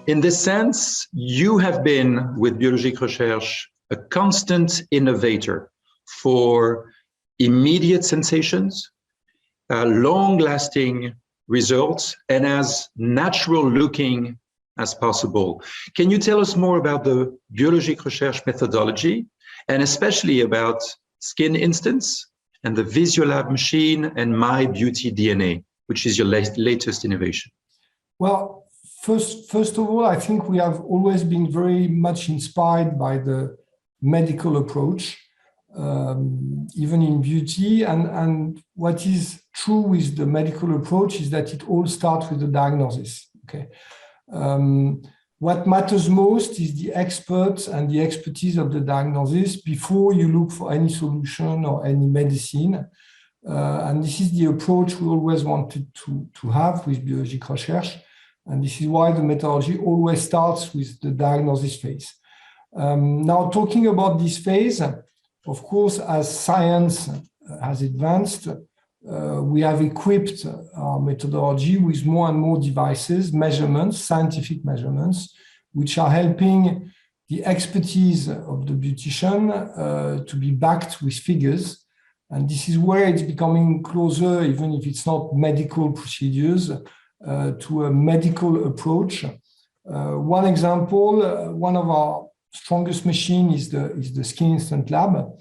In this sense, you have been, with Biologique Recherche, a constant innovator for immediate sensations, long-lasting results, and as natural-looking as possible. Can you tell us more about the Biologique Recherche methodology, and especially about Skin Instance and the Visiolab machine and My Beauty DNA, which is your latest innovation? Well, first of all, I think we have always been very much inspired by the medical approach, even in beauty. And what is true with the medical approach is that it all starts with the diagnosis. Okay. What matters most is the experts and the expertise of the diagnosis before you look for any solution or any medicine. And this is the approach we always wanted to have with Biologique Recherche. And this is why the methodology always starts with the diagnosis phase. Now, talking about this phase, of course, as science has advanced, we have equipped our methodology with more and more devices, measurements, scientific measurements, which are helping the expertise of the beautician to be backed with figures. And this is where it's becoming closer, even if it's not medical procedures, to a medical approach. One example, one of our strongest machines is the Skin Instant Lab.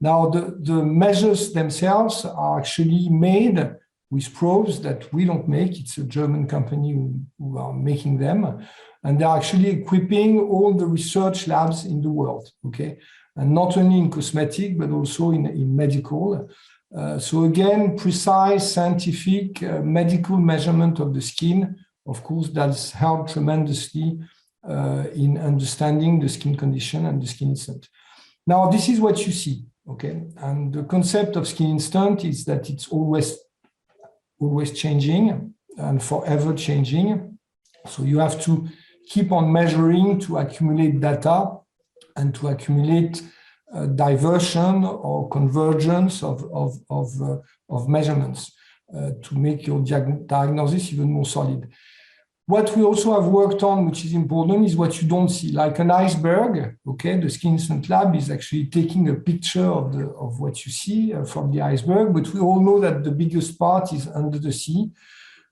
Now, the measures themselves are actually made with probes that we don't make. It's a German company who are making them. And they're actually equipping all the research labs in the world, okay? And not only in cosmetic, but also in medical. So again, precise scientific medical measurement of the skin, of course, that's helped tremendously in understanding the skin condition and the Skin Instant. Now, this is what you see, okay? And the concept of Skin Instant is that it's always changing and forever changing. So you have to keep on measuring to accumulate data and to accumulate diversion or convergence of measurements to make your diagnosis even more solid. What we also have worked on, which is important, is what you don't see, like an iceberg. Okay, the Skin Instant Lab is actually taking a picture of what you see from the iceberg, but we all know that the biggest part is under the sea,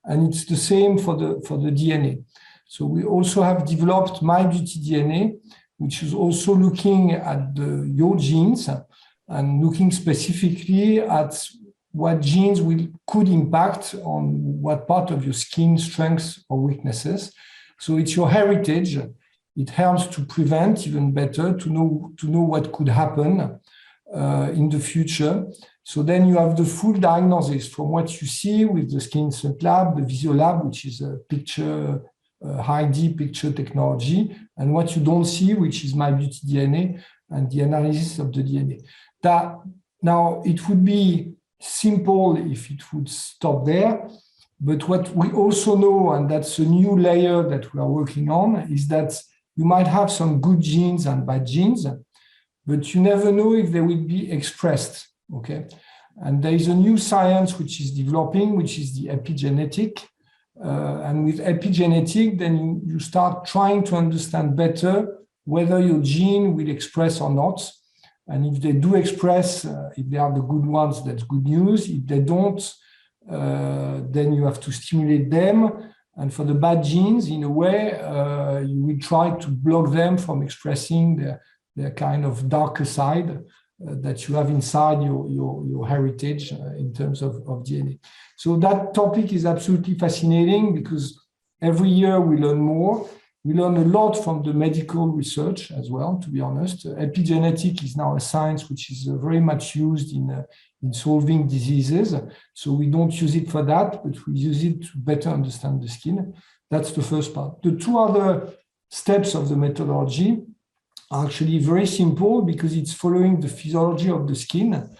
and it's the same for the DNA. So we also have developed My Beauty DNA, which is also looking at your genes and looking specifically at what genes could impact on what part of your skin strengths or weaknesses. So it's your heritage. It helps to prevent even better, to know what could happen in the future. So then you have the full diagnosis from what you see with the Skin Instant Lab, the Visiolab, which is a high-D picture technology, and what you don't see, which is My Beauty DNA and the analysis of the DNA. Now, it would be simple if it would stop there, but what we also know, and that's a new layer that we are working on, is that you might have some good genes and bad genes, but you never know if they will be expressed, okay? And there is a new science which is developing, which is the epigenetic. And with epigenetic, then you start trying to understand better whether your gene will express or not. And if they do express, if they are the good ones, that's good news. If they don't, then you have to stimulate them. And for the bad genes, in a way, you will try to block them from expressing their kind of darker side that you have inside your heritage in terms of DNA. So that topic is absolutely fascinating because every year we learn more. We learn a lot from the medical research as well, to be honest. Epigenetic is now a science which is very much used in solving diseases. So we don't use it for that, but we use it to better understand the skin. That's the first part. The two other steps of the methodology are actually very simple because it's following the physiology of the skin.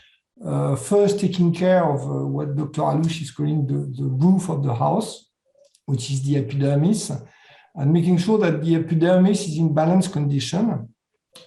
First, taking care of what Dr. Alouche is calling the roof of the house, which is the epidermis, and making sure that the epidermis is in balanced condition.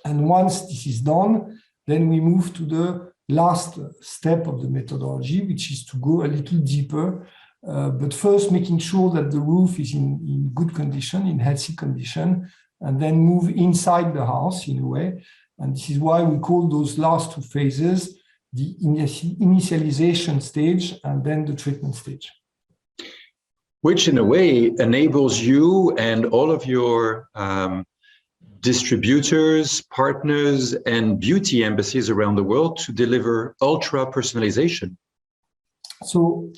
And once this is done, then we move to the last step of the methodology, which is to go a little deeper But first, making sure that the roof is in good condition, in healthy condition, and then move inside the house in a way. And this is why we call those last two phases the initialization stage and then the treatment stage. Which in a way enables you and all of your distributors, partners, and beauty embassies around the world to deliver ultra personalization. So,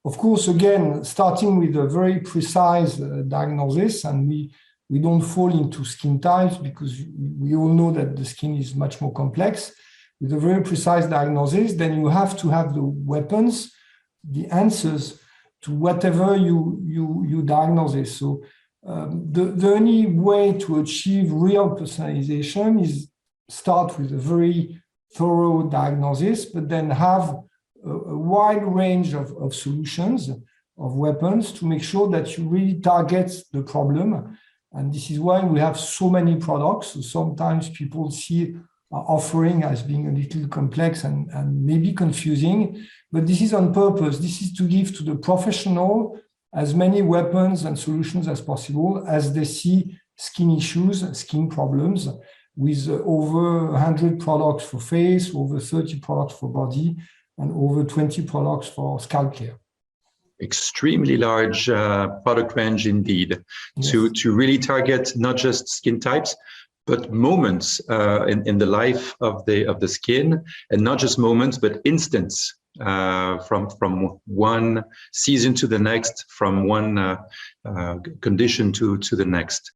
of course, again, starting with a very precise diagnosis, and we don't fall into skin types because we all know that the skin is much more complex. With a very precise diagnosis, then you have to have the weapons, the answers to whatever you diagnose. So the only way to achieve real personalization is start with a very thorough diagnosis, but then have a wide range of solutions, of weapons to make sure that you really target the problem. And this is why we have so many products. So sometimes people see our offering as being a little complex and maybe confusing, but this is on purpose. This is to give to the professional as many weapons and solutions as possible as they see skin issues, skin problems, with over 100 products for face, over 30 products for body, and over 20 products for scalp care. Extremely large product range indeed, yes. to really target not just skin types, but moments in the life of the skin, and not just moments, but instants from one season to the next, from one condition to the next.